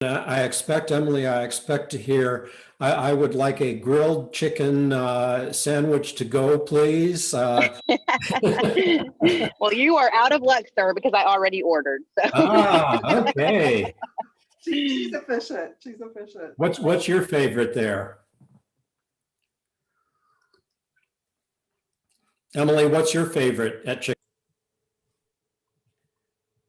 I expect, Emily, I expect to hear, I would like a grilled chicken sandwich to go, please. Well, you are out of luck, sir, because I already ordered. So Okay. She's efficient. She's efficient. What's your favorite there? Emily, what's your favorite at chicken?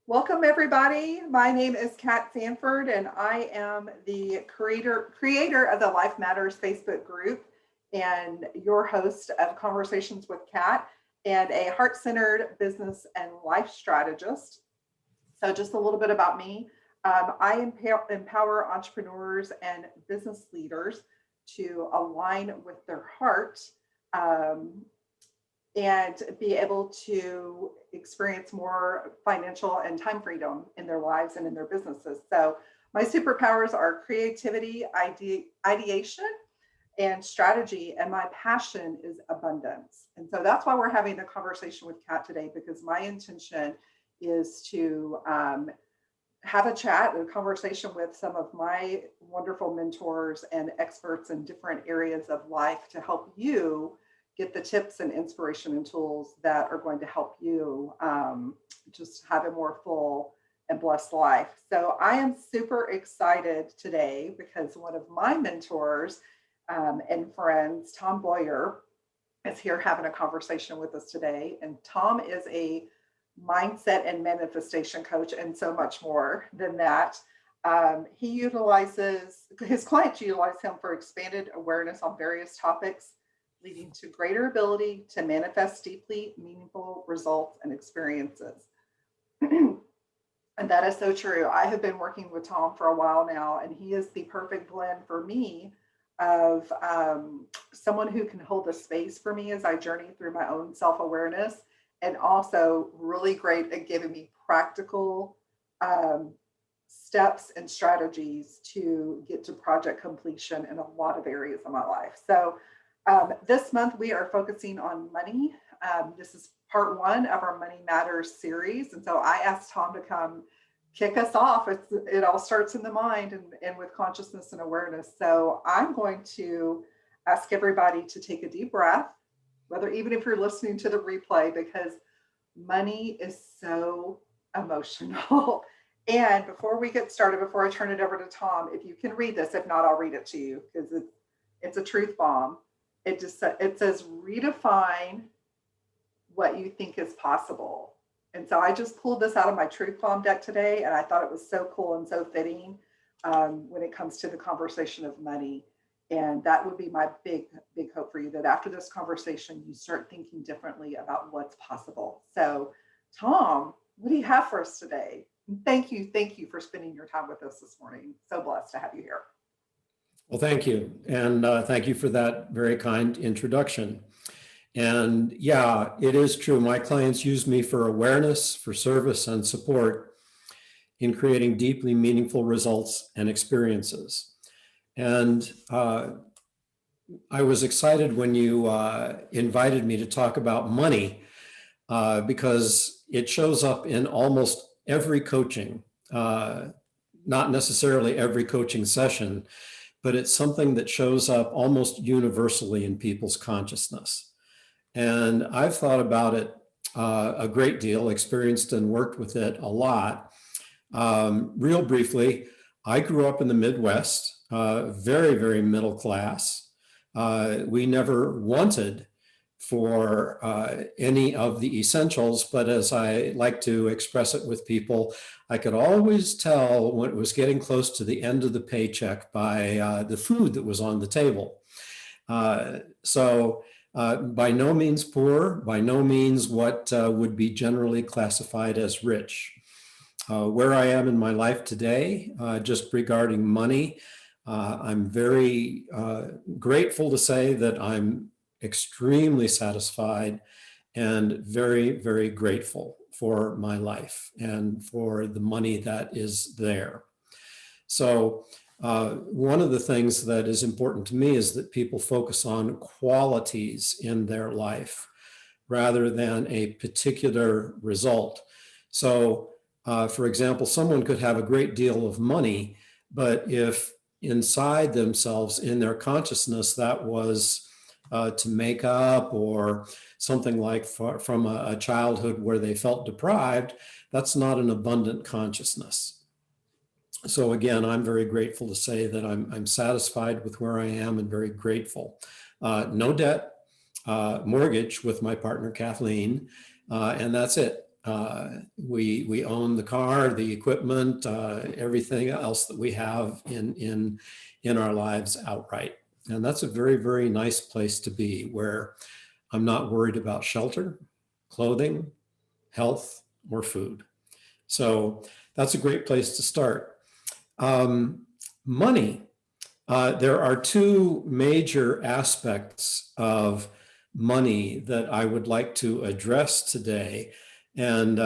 Welcome, everybody. My name is Kat Sanford, and I am the creator of the Life Matters Facebook group and your host of Conversations with Kat and a heart-centered business and life strategist. So just a little bit about me. I empower entrepreneurs and business leaders to align with their heart and be able to experience more financial and time freedom in their lives and in their businesses. So my superpowers are creativity, ideation, and strategy, and my passion is abundance. And so that's why we're having the conversation with Kat today, because my intention is to have a chat, a conversation with some of my wonderful mentors and experts in different areas of life to help you get the tips and inspiration and tools that are going to help you just have a more full and blessed life. So I am super excited today because one of my mentors and friends, Tom Boyer, is here having a conversation with us today. And Tom is a mindset and manifestation coach and so much more than that. His clients utilize him for expanded awareness on various topics, leading to greater ability to manifest deeply meaningful results and experiences. And that is so true. I have been working with Tom for a while now, and he is the perfect blend for me of someone who can hold a space for me as I journey through my own self-awareness, and also really great at giving me practical steps and strategies to get to project completion in a lot of areas of my life. So this month we are focusing on money. This is part one of our Money Matters series. And so I asked Tom to come kick us off. It all starts in the mind and with consciousness and awareness. So I'm going to ask everybody to take a deep breath, even if you're listening to the replay, because money is so emotional. And before we get started, before I turn it over to Tom, if you can read this, if not, I'll read it to you because it's a truth bomb. It says, redefine what you think is possible. And so I just pulled this out of my truth bomb deck today, and I thought it was so cool and so fitting when it comes to the conversation of money. And that would be my big hope for you, that after this conversation, you start thinking differently about what's possible. So Tom, what do you have for us today? Thank you for spending your time with us this morning. So blessed to have you here. Well, thank you. And thank you for that very kind introduction. And yeah, it is true. My clients use me for awareness, for service and support in creating deeply meaningful results and experiences. And I was excited when you invited me to talk about money because it shows up in almost every coaching, not necessarily every coaching session, but it's something that shows up almost universally in people's consciousness. And I've thought about it a great deal, experienced and worked with it a lot. Real briefly, I grew up in the Midwest, very, very middle class. We never wanted for any of the essentials, but as I like to express it with people, I could always tell when it was getting close to the end of the paycheck by the food that was on the table. So by no means poor, by no means what would be generally classified as rich. Where I am in my life today, just regarding money, I'm very grateful to say that I'm extremely satisfied and very, very grateful for my life and for the money that is there. So one of the things that is important to me is that people focus on qualities in their life rather than a particular result. So for example, someone could have a great deal of money, But if inside themselves, in their consciousness, that was to make up, or something like from a childhood where they felt deprived, that's not an abundant consciousness. So again, I'm very grateful to say that I'm satisfied with where I am and very grateful. No debt, mortgage with my partner Kathleen, and that's it. We own the car, the equipment, everything else that we have in our lives outright. And that's a very, very nice place to be, where I'm not worried about shelter, clothing, health, or food. So that's a great place to start. Money. There are two major aspects of money that I would like to address today. And,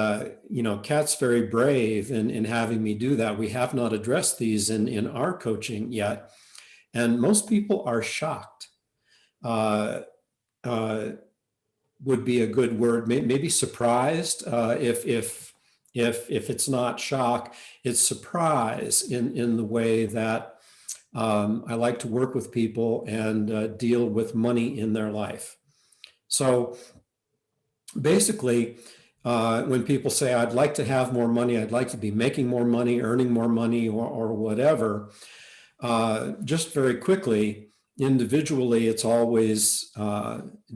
Kat's very brave in having me do that. We have not addressed these in our coaching yet. And most people are shocked, would be a good word, maybe surprised. If it's not shock, it's surprise in the way that I like to work with people and deal with money in their life. So basically, when people say, I'd like to have more money, I'd like to be making more money, earning more money, or whatever, just very quickly, individually, it's always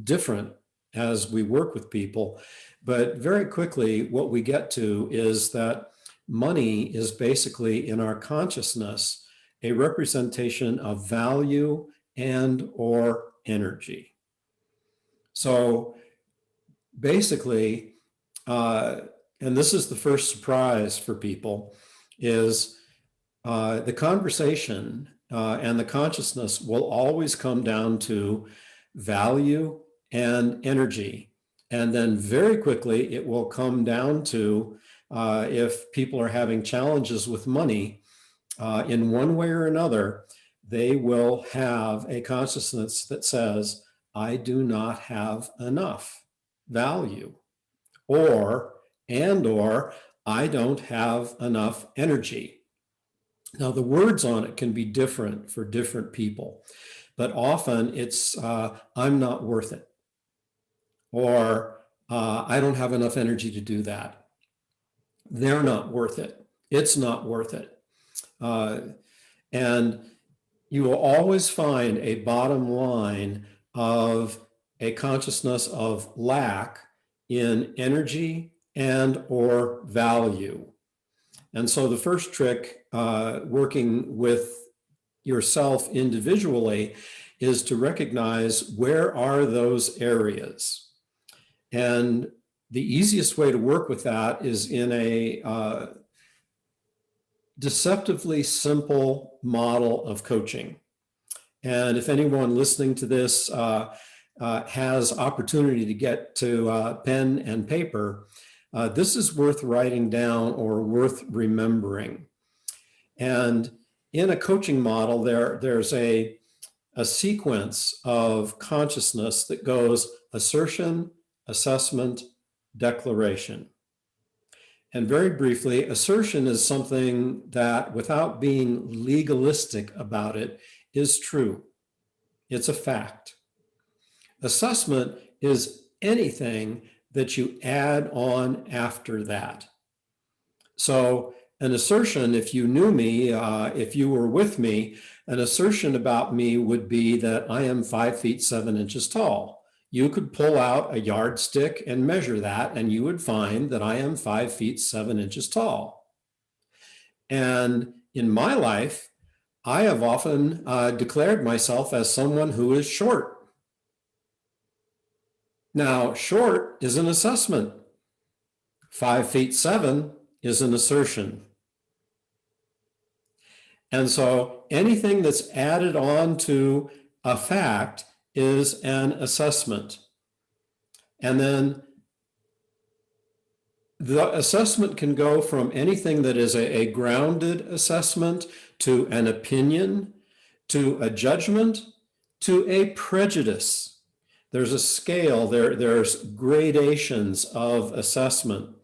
different as we work with people. But very quickly, what we get to is that money is basically, in our consciousness, a representation of value and or energy. So basically, and this is the first surprise for people, is the conversation and the consciousness will always come down to value and energy. And then very quickly, it will come down to if people are having challenges with money, in one way or another, they will have a consciousness that says, I do not have enough value, or I don't have enough energy. Now, the words on it can be different for different people, but often it's, I'm not worth it, or I don't have enough energy to do that. They're not worth it. It's not worth it. And you will always find a bottom line of a consciousness of lack in energy and or value. And so the first trick, working with yourself individually, is to recognize where are those areas. And the easiest way to work with that is in a deceptively simple model of coaching. And if anyone listening to this has opportunity to get to pen and paper, this is worth writing down or worth remembering. And in a coaching model, there's a sequence of consciousness that goes assertion, assessment, declaration. And very briefly, assertion is something that, without being legalistic about it, is true. It's a fact. Assessment is anything that you add on after that. So an assertion, if you knew me, if you were with me, an assertion about me would be that I am 5 feet 7 inches tall. You could pull out a yardstick and measure that, and you would find that I am 5 feet 7 inches tall. And in my life, I have often declared myself as someone who is short. Now, short is an assessment. 5 feet 7 is an assertion. And so anything that's added on to a fact is an assessment. And then the assessment can go from anything that is a grounded assessment to an opinion, to a judgment, to a prejudice. There's a scale, there's gradations of assessment.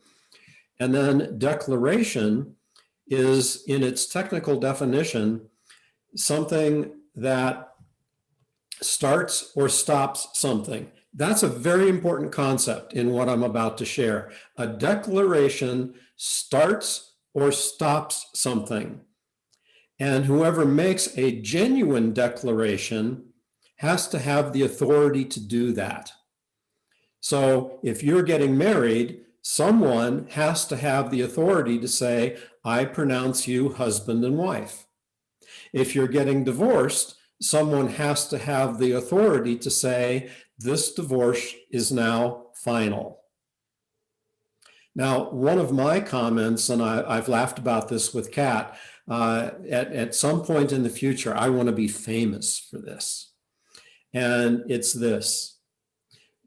And then declaration is, in its technical definition, something that starts or stops something. That's a very important concept in what I'm about to share. A declaration starts or stops something. And whoever makes a genuine declaration has to have the authority to do that. So if you're getting married, someone has to have the authority to say, I pronounce you husband and wife. If you're getting divorced, someone has to have the authority to say, this divorce is now final. Now, one of my comments, and I've laughed about this with Kat, at some point in the future, I want to be famous for this. And it's this: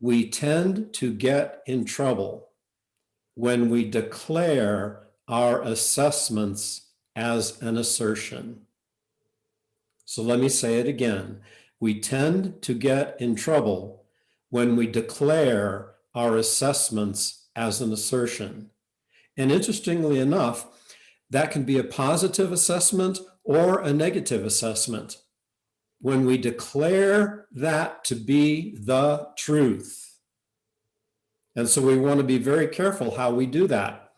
we tend to get in trouble when we declare our assessments as an assertion. So let me say it again. We tend to get in trouble when we declare our assessments as an assertion. And interestingly enough, that can be a positive assessment or a negative assessment. When we declare that to be the truth. And so we want to be very careful how we do that.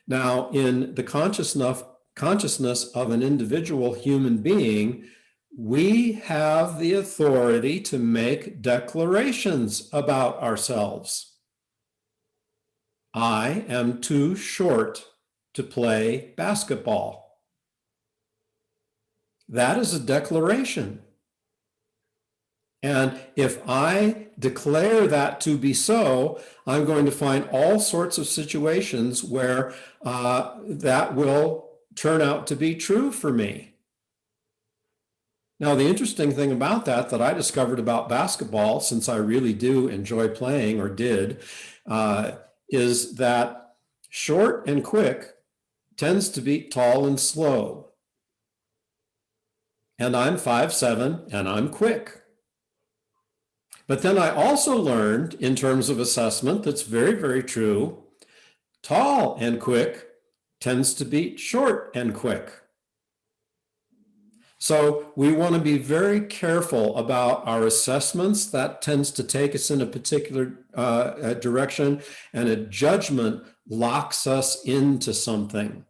Now, in the consciousness of an individual human being, we have the authority to make declarations about ourselves. I am too short to play basketball. That is a declaration. And if I declare that to be so, I'm going to find all sorts of situations where that will turn out to be true for me. Now, the interesting thing about that I discovered about basketball, since I really do enjoy playing, or did, is that short and quick tends to beat tall and slow. And I'm 5'7", and I'm quick. But then I also learned, in terms of assessment, that's very, very true, tall and quick tends to beat short and quick. So we want to be very careful about our assessments. That tends to take us in a particular direction, and a judgment locks us into something.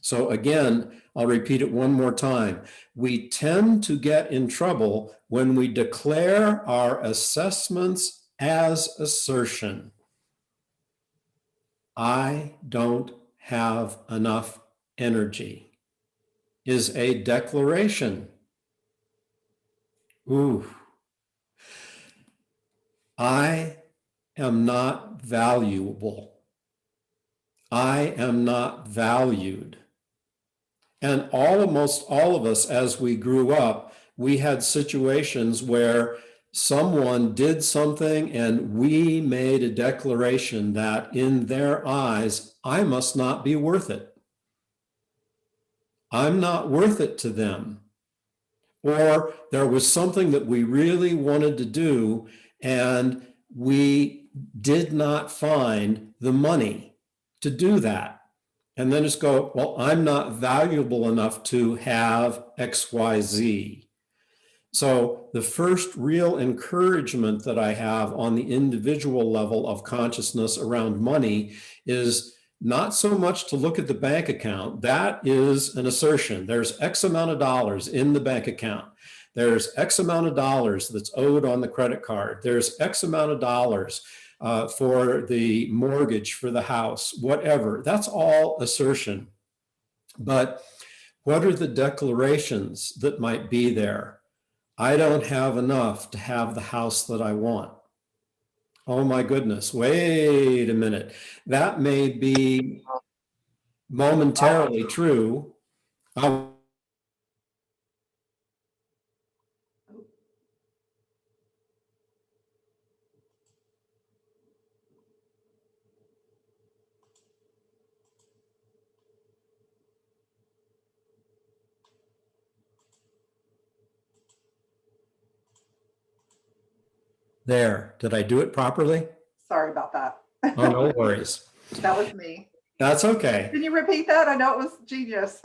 So again, I'll repeat it one more time. We tend to get in trouble when we declare our assessments as assertion. I don't have enough energy is a declaration. Ooh. I am not valuable. I am not valued. And almost all of us, as we grew up, we had situations where someone did something and we made a declaration that in their eyes, I must not be worth it. I'm not worth it to them. Or there was something that we really wanted to do and we did not find the money to do that. And then just go, well, I'm not valuable enough to have XYZ. So the first real encouragement that I have on the individual level of consciousness around money is not so much to look at the bank account. That is an assertion. There's X amount of dollars in the bank account. There's X amount of dollars that's owed on the credit card. There's X amount of dollars for the mortgage for the house, whatever. That's all assertion. But what are the declarations that might be there? I don't have enough to have the house that I want. Oh my goodness, wait a minute. That may be momentarily true. There, did I do it properly? Sorry about that. Oh, no worries. That was me. That's okay. Can you repeat that? I know it was genius.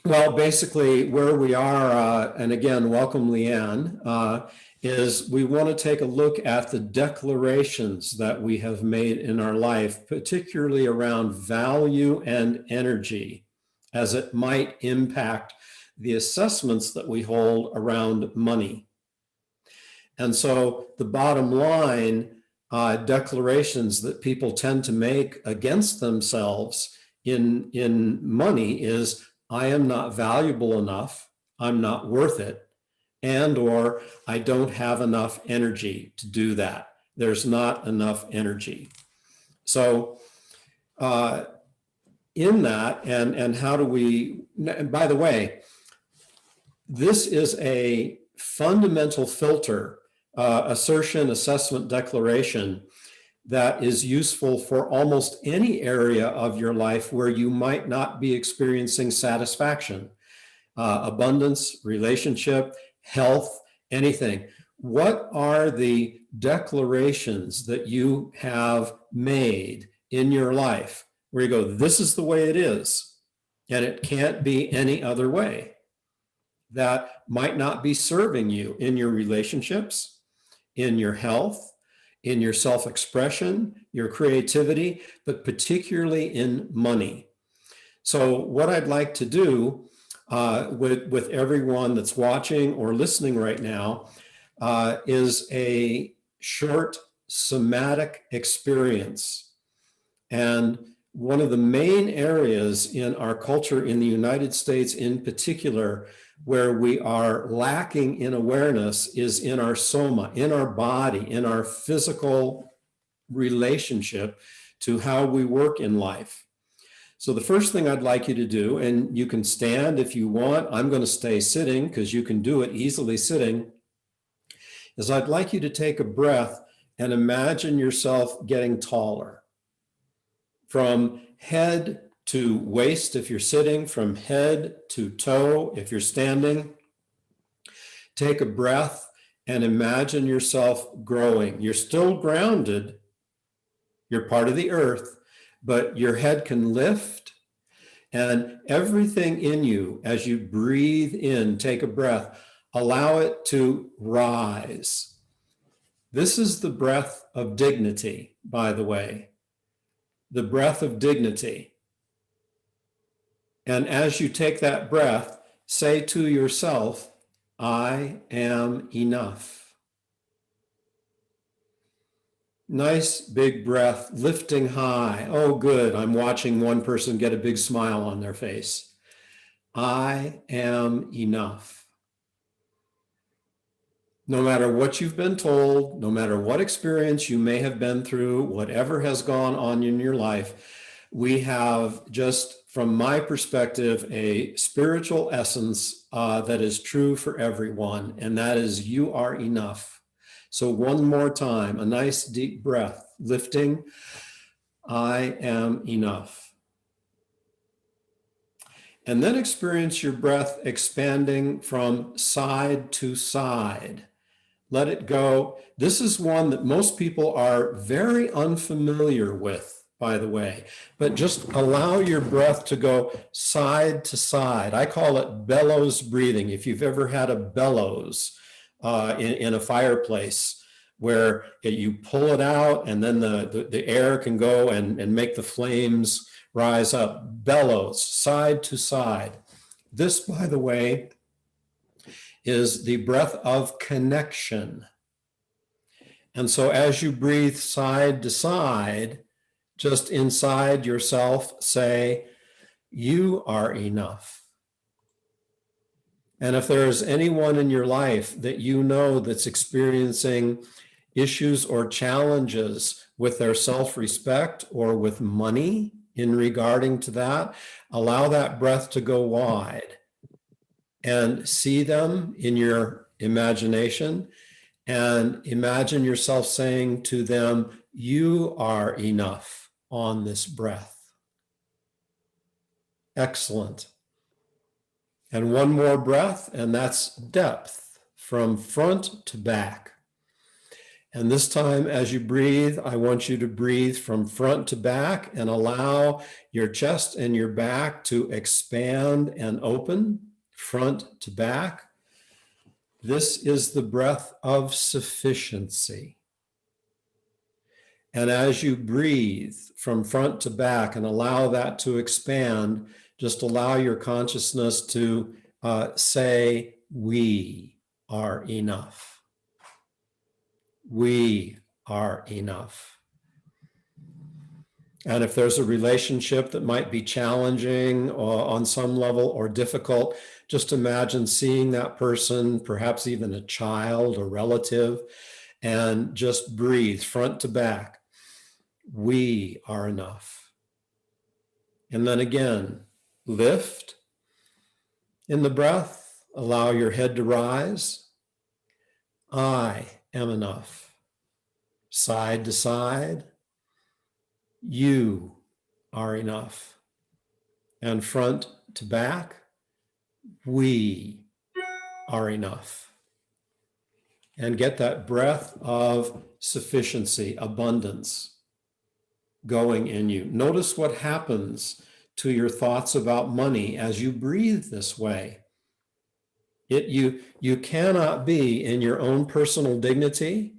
Well, basically, where we are, and again, welcome, Leanne, is we want to take a look at the declarations that we have made in our life, particularly around value and energy, as it might impact the assessments that we hold around money. And so the bottom line declarations that people tend to make against themselves in money is, I am not valuable enough, I'm not worth it, and or I don't have enough energy to do that. There's not enough energy. So in that, and how do we, and by the way, this is a fundamental filter, assertion, assessment, declaration, that is useful for almost any area of your life where you might not be experiencing satisfaction, abundance, relationship, health, anything. What are the declarations that you have made in your life where you go, this is the way it is, and it can't be any other way? That might not be serving you in your relationships, in your health, in your self-expression, your creativity, but particularly in money. So what I'd like to do with everyone that's watching or listening right now is a short somatic experience. And one of the main areas in our culture in the United States in particular, where we are lacking in awareness, is in our soma, in our body, in our physical relationship to how we work in life. So the first thing I'd like you to do, and you can stand if you want, I'm going to stay sitting because you can do it easily sitting, is I'd like you to take a breath and imagine yourself getting taller. From head to waist if you're sitting, from head to toe if you're standing. Take a breath and imagine yourself growing. You're still grounded, you're part of the earth, but your head can lift, and everything in you, as you breathe in, take a breath, allow it to rise. This is the breath of dignity, by the way. The breath of dignity. And as you take that breath, say to yourself, I am enough. Nice big breath, lifting high. Oh, good. I'm watching one person get a big smile on their face. I am enough. No matter what you've been told, no matter what experience you may have been through, whatever has gone on in your life, we have, just from my perspective, a spiritual essence that is true for everyone, and that is you are enough. So one more time, a nice deep breath, lifting, I am enough. And then experience your breath expanding from side to side. Let it go. This is one that most people are very unfamiliar with, by the way, but just allow your breath to go side to side. I call it bellows breathing. If you've ever had a bellows in a fireplace where you pull it out and then the air can go and make the flames rise up. Bellows, side to side. This, by the way, is the breath of connection. And so as you breathe side to side, just inside yourself, say, you are enough. And if there is anyone in your life that you know that's experiencing issues or challenges with their self-respect or with money in regarding to that, allow that breath to go wide and see them in your imagination, and imagine yourself saying to them, you are enough on this breath. Excellent. And one more breath, and that's depth from front to back. And this time, as you breathe, I want you to breathe from front to back and allow your chest and your back to expand and open, front to back. This is the breath of sufficiency. And as you breathe from front to back and allow that to expand, just allow your consciousness to say, we are enough. We are enough. And if there's a relationship that might be challenging on some level or difficult, just imagine seeing that person, perhaps even a child or relative, and just breathe front to back. We are enough. And then again, lift in the breath, allow your head to rise. I am enough. Side to side, you are enough. And front to back, we are enough. And get that breath of sufficiency, abundance going in you. Notice what happens to your thoughts about money as you breathe this way. You cannot be in your own personal dignity,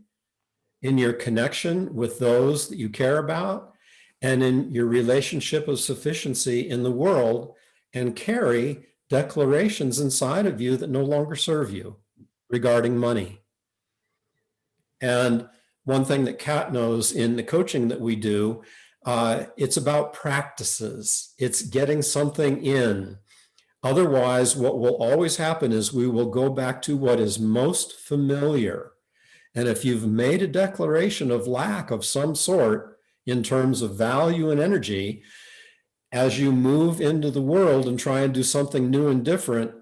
in your connection with those that you care about, and in your relationship of sufficiency in the world, and carry declarations inside of you that no longer serve you regarding money. And one thing that Kat knows in the coaching that we do, it's about practices. It's getting something in. Otherwise, what will always happen is we will go back to what is most familiar. And if you've made a declaration of lack of some sort in terms of value and energy, as you move into the world and try and do something new and different,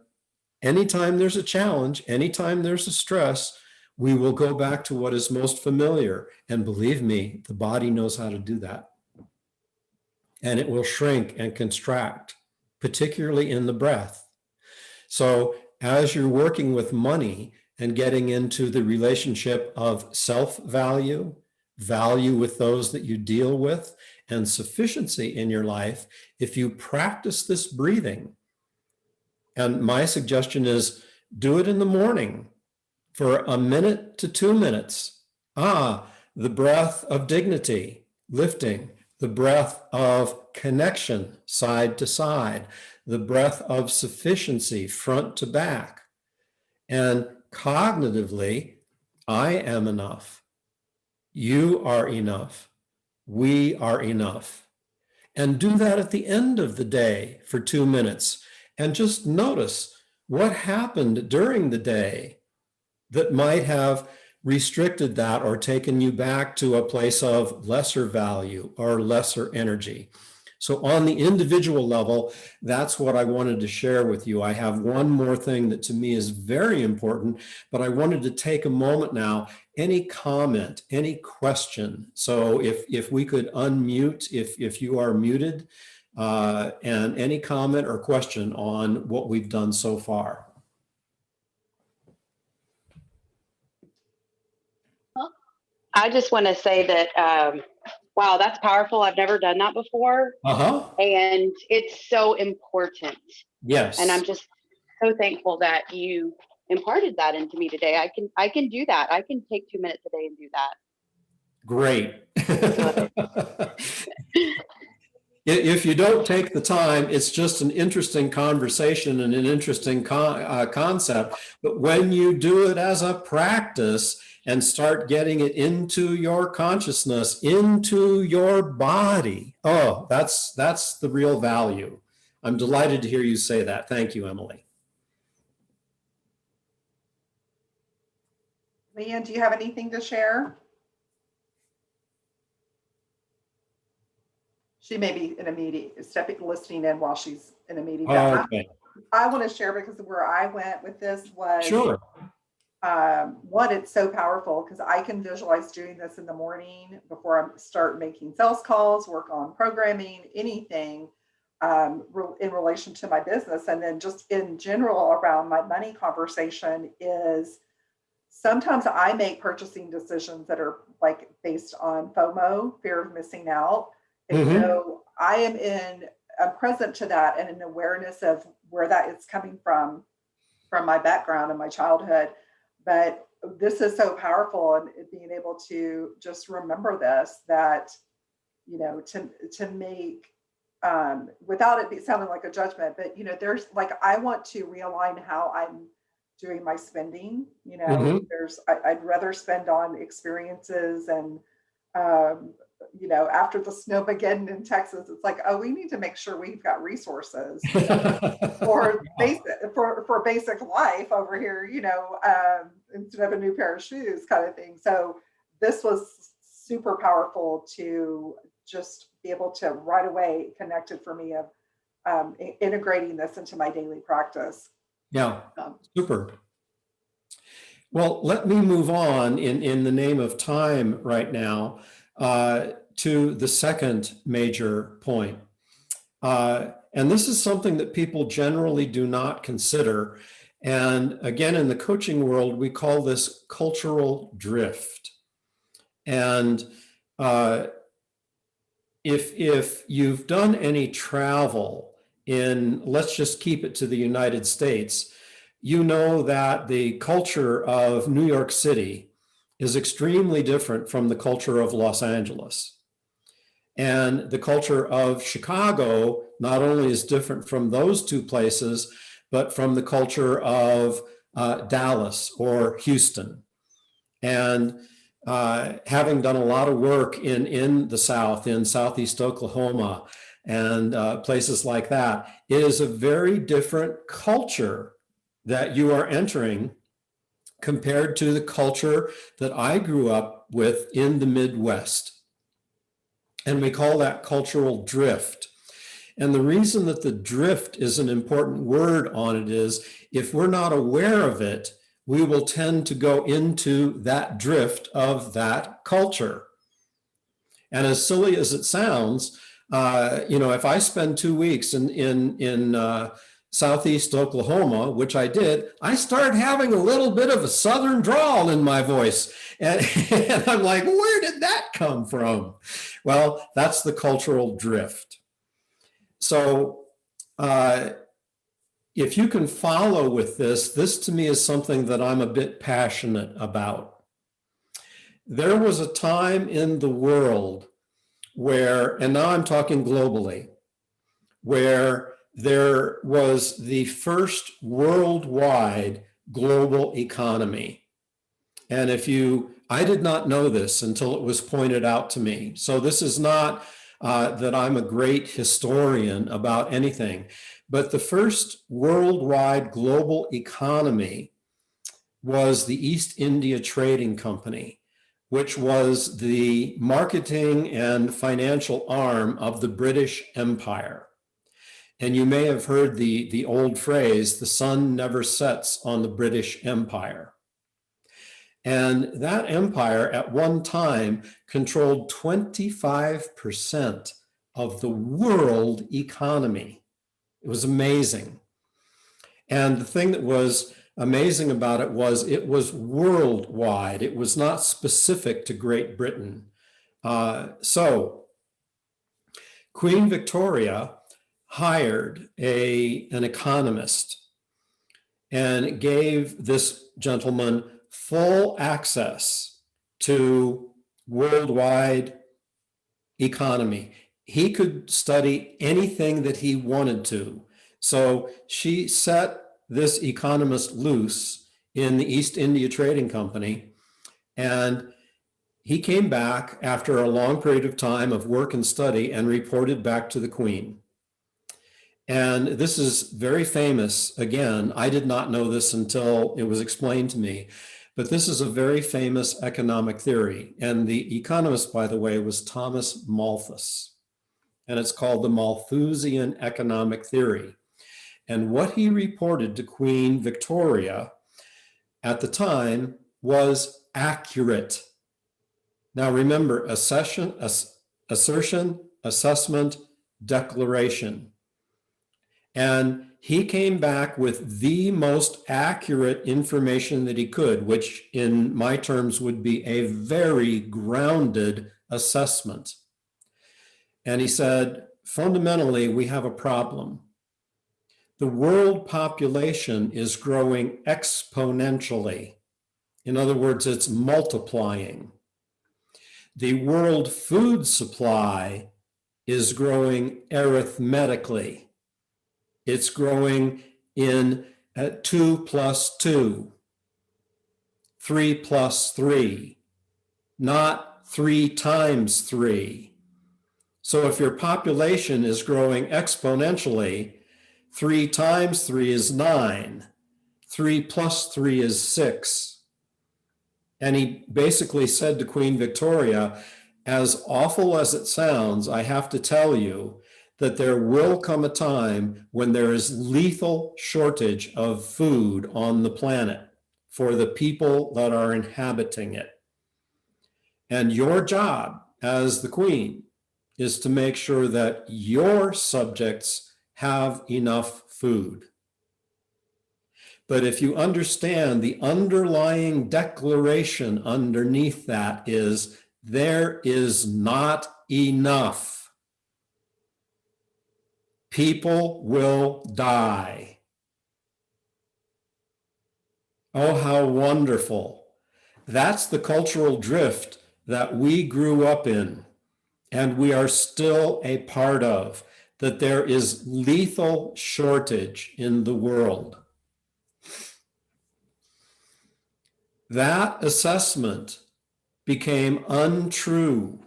anytime there's a challenge, anytime there's a stress, we will go back to what is most familiar. And believe me, the body knows how to do that. And it will shrink and contract, particularly in the breath. So as you're working with money and getting into the relationship of self-value, value with those that you deal with, and sufficiency in your life, if you practice this breathing, and my suggestion is do it in the morning for a minute to 2 minutes. The breath of dignity, lifting, the breath of connection, side to side, the breath of sufficiency, front to back. And cognitively, I am enough. You are enough. We are enough. And do that at the end of the day for 2 minutes. And just notice what happened during the day that might have restricted that or taken you back to a place of lesser value or lesser energy. So on the individual level, that's what I wanted to share with you. I have one more thing that to me is very important, but I wanted to take a moment now. Any comment, any question? So if we could unmute, if you are muted, and any comment or question on what we've done so far. I just want to say that, wow, that's powerful. I've never done that before. And it's so important. Yes. And I'm just so thankful that you imparted that into me today. I can do that. I can take 2 minutes a day and do that. Great. If you don't take the time, it's just an interesting conversation and an interesting concept. But when you do it as a practice and start getting it into your consciousness, into your body, oh, that's the real value. I'm delighted to hear you say that. Thank you, Emily. Leanne, do you have anything to share? She may be in a meeting, listening in while she's in a meeting. Okay. I want to share because where I went with this was, sure. One, it's so powerful because I can visualize doing this in the morning before I start making sales calls, work on programming, anything in relation to my business. And then just in general around my money conversation is sometimes I make purchasing decisions that are like based on FOMO, fear of missing out. And so I'm present to that and an awareness of where that is coming from my background and my childhood. But this is so powerful, and being able to just remember this, that, to make, without it sounding like a judgment, but, there's like, I want to realign how I'm doing my spending. I'd rather spend on experiences and, after the snowmageddon in Texas, it's like, oh, we need to make sure we've got resources for basic life over here, instead of a new pair of shoes kind of thing. So this was super powerful to just be able to right away connect it for me of integrating this into my daily practice. Yeah, super. Well, let me move on in the name of time right now to the second major point. And this is something that people generally do not consider. And again, in the coaching world, we call this cultural drift. And if you've done any travel in, let's just keep it to the United States, you know that the culture of New York City is extremely different from the culture of Los Angeles. And the culture of Chicago not only is different from those two places, but from the culture of Dallas or Houston. And having done a lot of work in the South, in Southeast Oklahoma and places like that, it is a very different culture that you are entering compared to the culture that I grew up with in the Midwest. And we call that cultural drift. And the reason that the drift is an important word on it is, if we're not aware of it, we will tend to go into that drift of that culture. And as silly as it sounds, if I spend 2 weeks in Southeast Oklahoma, which I did, I started having a little bit of a Southern drawl in my voice. And I'm like, where did that come from? Well, that's the cultural drift. So if you can follow with this to me is something that I'm a bit passionate about. There was a time in the world where, and now I'm talking globally, where there was the first worldwide global economy. And I did not know this until it was pointed out to me. So this is not that I'm a great historian about anything, but the first worldwide global economy was the East India Trading Company, which was the marketing and financial arm of the British Empire. And you may have heard the old phrase, the sun never sets on the British Empire. And that empire at one time controlled 25% of the world economy. It was amazing. And the thing that was amazing about it was worldwide. It was not specific to Great Britain. So Queen Victoria hired an economist and gave this gentleman full access to worldwide economy. He could study anything that he wanted to. So she set this economist loose in the East India Trading Company, and he came back after a long period of time of work and study and reported back to the Queen. And this is very famous. Again, I did not know this until it was explained to me, but this is a very famous economic theory. And the economist, by the way, was Thomas Malthus. And it's called the Malthusian economic theory. And what he reported to Queen Victoria at the time was accurate. Now remember, assertion, assessment, declaration. And he came back with the most accurate information that he could, which in my terms would be a very grounded assessment. And he said, fundamentally, we have a problem. The world population is growing exponentially. In other words, it's multiplying. The world food supply is growing arithmetically. It's growing in 2 plus 2, 3 plus 3, not 3 times 3. So if your population is growing exponentially, 3 times 3 is 9, 3 plus 3 is 6. And he basically said to Queen Victoria, as awful as it sounds, I have to tell you that there will come a time when there is lethal shortage of food on the planet for the people that are inhabiting it. And your job as the Queen is to make sure that your subjects have enough food. But if you understand the underlying declaration underneath that is, there is not enough. People will die. Oh, how wonderful. That's the cultural drift that we grew up in and we are still a part of, that there is lethal shortage in the world. That assessment became untrue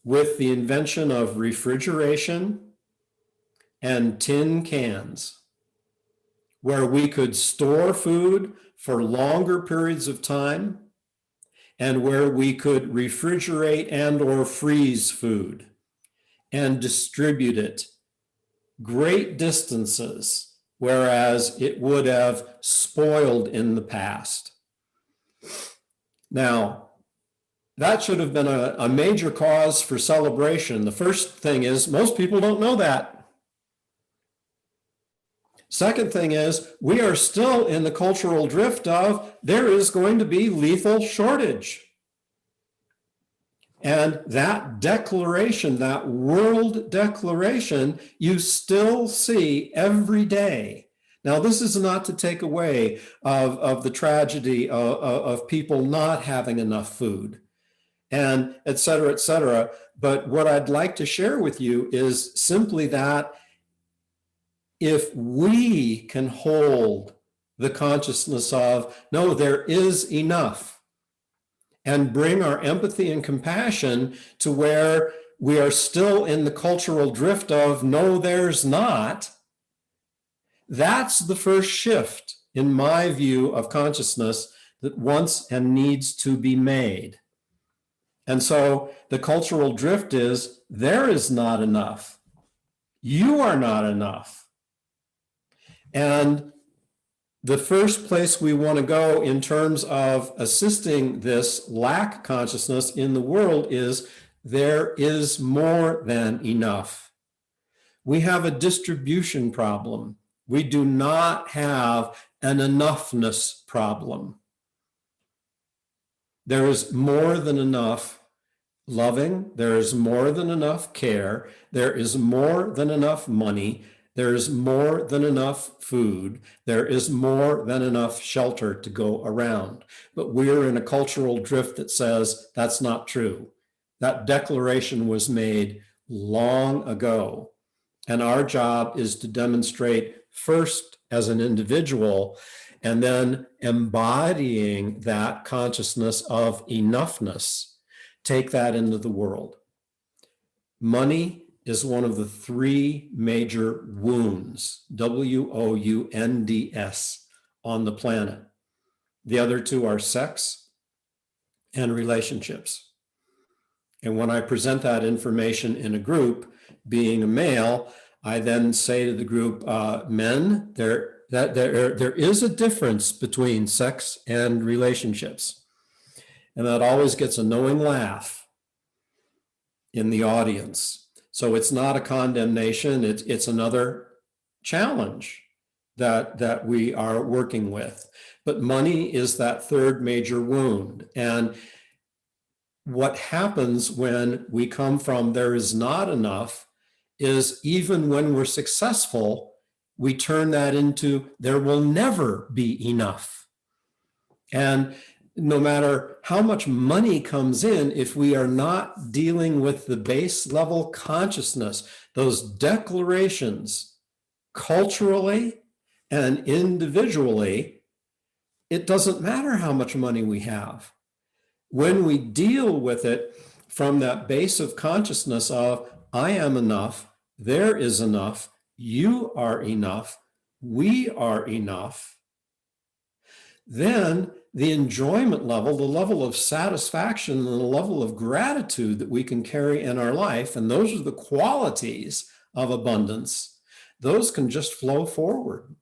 with the invention of refrigeration and tin cans, where we could store food for longer periods of time and where we could refrigerate and or freeze food and distribute it great distances, whereas it would have spoiled in the past. Now, that should have been a major cause for celebration. The first thing is most people don't know that. Second thing is we are still in the cultural drift of there is going to be lethal shortage. And that declaration, that world declaration, you still see every day. Now, this is not to take away of the tragedy of people not having enough food and et cetera, et cetera. But what I'd like to share with you is simply that if we can hold the consciousness of, no, there is enough, and bring our empathy and compassion to where we are still in the cultural drift of, no, there's not, that's the first shift, in my view, of consciousness that wants and needs to be made. And so the cultural drift is, there is not enough. You are not enough. And the first place we want to go in terms of assisting this lack consciousness in the world is there is more than enough. We have a distribution problem. We do not have an enoughness problem. There is more than enough loving. There is more than enough care. There is more than enough money. There is more than enough food. There is more than enough shelter to go around. But we're in a cultural drift that says that's not true. That declaration was made long ago. And our job is to demonstrate first as an individual and then embodying that consciousness of enoughness. Take that into the world. Money is one of the three major wounds, WOUNDS, on the planet. The other two are sex and relationships. And when I present that information in a group, being a male, I then say to the group, men, there is a difference between sex and relationships. And that always gets a knowing laugh in the audience. So it's not a condemnation, it's another challenge that we are working with. But money is that third major wound. And what happens when we come from there is not enough is even when we're successful, we turn that into there will never be enough. And no matter how much money comes in, if we are not dealing with the base level consciousness, those declarations culturally and individually, it doesn't matter how much money we have. When we deal with it from that base of consciousness of I am enough, there is enough, you are enough, we are enough, then the enjoyment level, the level of satisfaction, and the level of gratitude that we can carry in our life, and those are the qualities of abundance, those can just flow forward.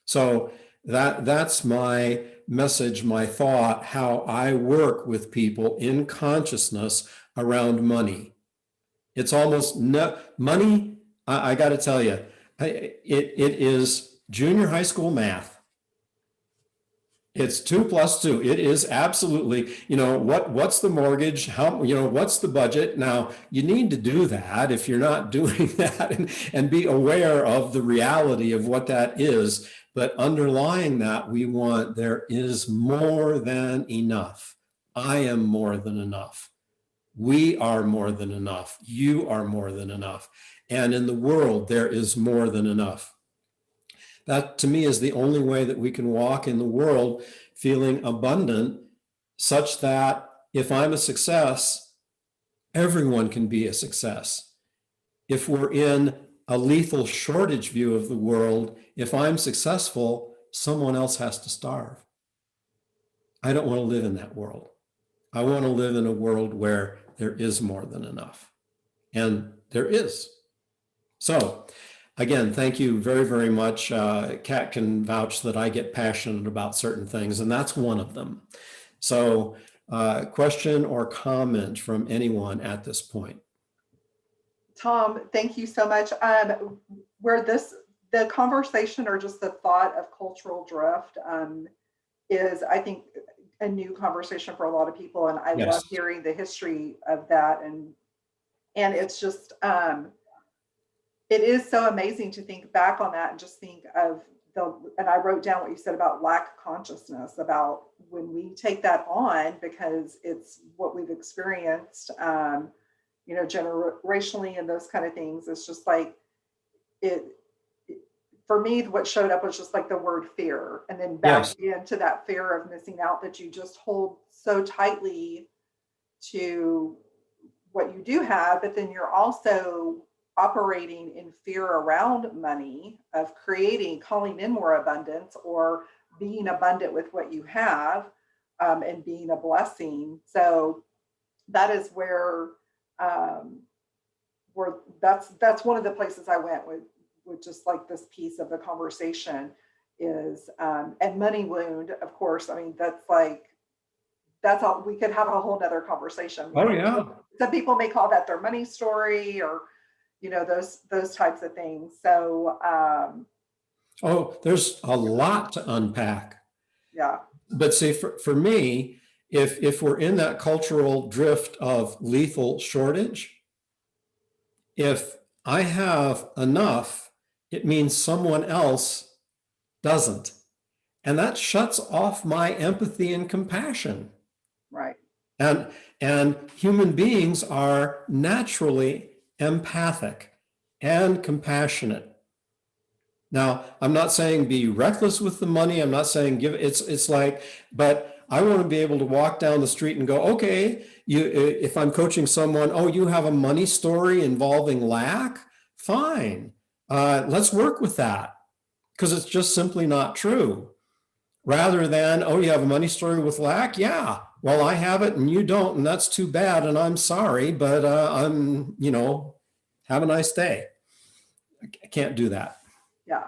So that's my message, my thought, how I work with people in consciousness around money. It's almost money. I got to tell you, it is junior high school math. It's 2 + 2. It is absolutely, what's the mortgage? How, what's the budget? Now, you need to do that if you're not doing that and be aware of the reality of what that is. But underlying that, we want there is more than enough. I am more than enough. We are more than enough. You are more than enough. And in the world, there is more than enough. That to me is the only way that we can walk in the world feeling abundant, such that if I'm a success, everyone can be a success. If we're in a lethal shortage view of the world, if I'm successful, someone else has to starve. I don't want to live in that world. I want to live in a world where there is more than enough. And there is. So, again, thank you very, very much. Kat can vouch that I get passionate about certain things, and that's one of them. So, question or comment from anyone at this point? Tom, thank you so much. The conversation or just the thought of cultural drift is, I think, a new conversation for a lot of people, and I love hearing the history of that. And it's just, it is so amazing to think back on that and just think of and I wrote down what you said about lack consciousness, about when we take that on, because it's what we've experienced, generationally and those kind of things. It's just like for me, what showed up was just like the word fear, and then back into that fear of missing out that you just hold so tightly to what you do have, but then you're also operating in fear around money, of calling in more abundance, or being abundant with what you have, and being a blessing. So that is where that's one of the places I went with just like this piece of the conversation is, and money wound, of course. I mean, that's all. We could have a whole nother conversation. Oh yeah. Some people may call that their money story, or those types of things. So there's a lot to unpack. Yeah. But see, for me, if we're in that cultural drift of lethal shortage, if I have enough, it means someone else doesn't. And that shuts off my empathy and compassion. Right. And human beings are naturally empathic and compassionate. Now, I'm not saying be reckless with the money. I'm not saying it's like, but I want to be able to walk down the street and go, okay, if I'm coaching someone, oh, you have a money story involving lack? Fine. Let's work with that, because it's just simply not true. Rather than, oh, you have a money story with lack? Yeah. Well, I have it and you don't, and that's too bad, and I'm sorry, but have a nice day. I can't do that. Yeah.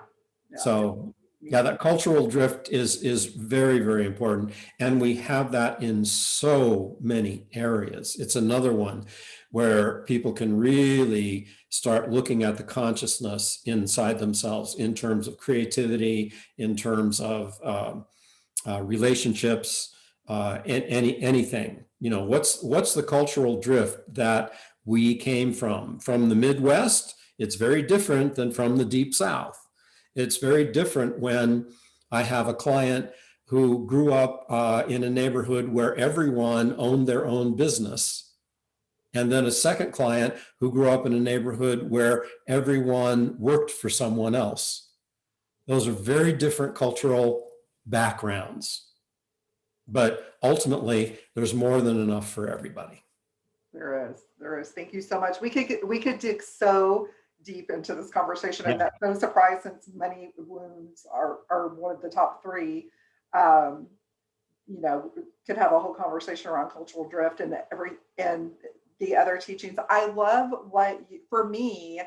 So yeah, that cultural drift is very, very important. And we have that in so many areas. It's another one where people can really start looking at the consciousness inside themselves in terms of creativity, in terms of relationships, and anything. You know, what's the cultural drift that we came from the Midwest? It's very different than from the Deep South. It's very different when I have a client who grew up in a neighborhood where everyone owned their own business, and then a second client who grew up in a neighborhood where everyone worked for someone else. Those are very different cultural backgrounds, but ultimately there's more than enough for everybody. There is. Thank you so much. We could dig so deep into this conversation, and that's no surprise since money wounds are one of the top three. You know, could have a whole conversation around cultural drift and the other teachings. I love for me,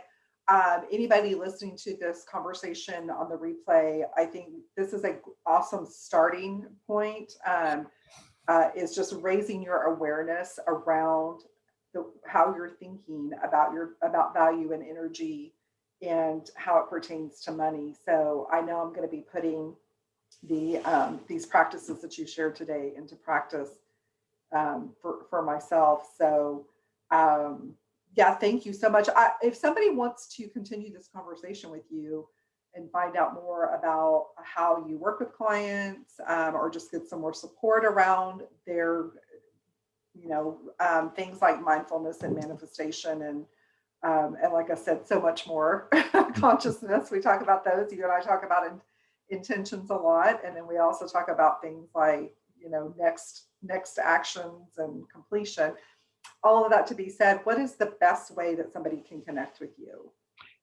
anybody listening to this conversation on the replay, I think this is an awesome starting point. Is just raising your awareness around how you're thinking about value and energy and how it pertains to money. So I know I'm going to be putting these practices that you shared today into practice for myself. So yeah, thank you so much. If somebody wants to continue this conversation with you and find out more about how you work with clients, or just get some more support around their, things like mindfulness and manifestation, and like I said, so much more consciousness. We talk about those. You and I talk about intentions a lot, and then we also talk about things like next actions and completion. All of that to be said, what is the best way that somebody can connect with you?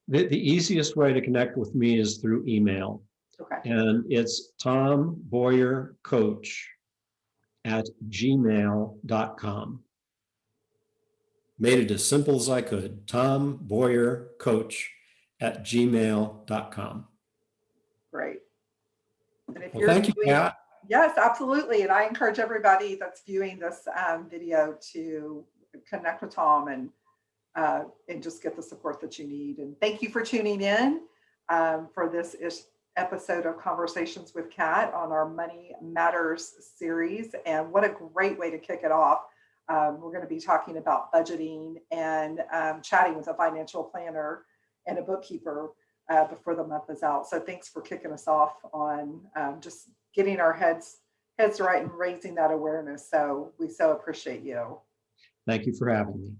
The easiest way to connect with me is through email. Okay. And it's tomboyercoach@gmail.com. Made it as simple as I could. tomboyercoach@gmail.com. Great. And if well, thank you, Pat. Yes, absolutely. And I encourage everybody that's viewing this video to connect with Tom and just get the support that you need. And thank you for tuning in for this episode of Conversations with Kat on our Money Matters series. And what a great way to kick it off. We're going to be talking about budgeting and chatting with a financial planner and a bookkeeper before the month is out. So thanks for kicking us off on just getting our heads right and raising that awareness. So we so appreciate you. Thank you for having me.